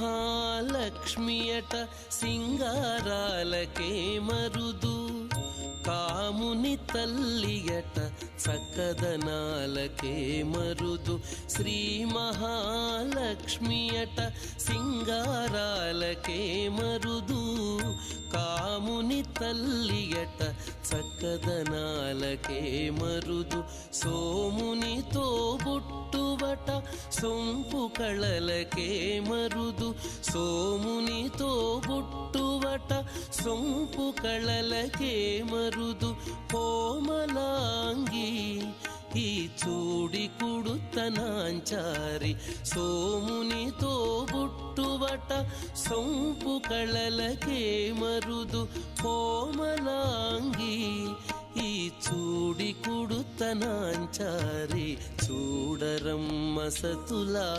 మహాలక్ష్మియట సింగారాలకే మరుదు, కాముని తల్లియట చక్కదనాలకే మరుదు. శ్రీ మహాలక్ష్మియట సింగారాలకే మరుదు, కాముని తల్లియట చక్కదనాలకే మరుదు. సోమునితో బుట్టువట సొంపు కళలకే మరుదు, సోమునితో బుట్టువట సొంపు కళలకే మరుదు. కోమలాంగి ఈ చూడి కుడుతనాంచారి, సోమునితో బుట్టువట సొంపు కళలకే మరుదు. కోమలాంగి ఈ చూడి కుడుతనాంచారి, చూడరమ్మ సతులా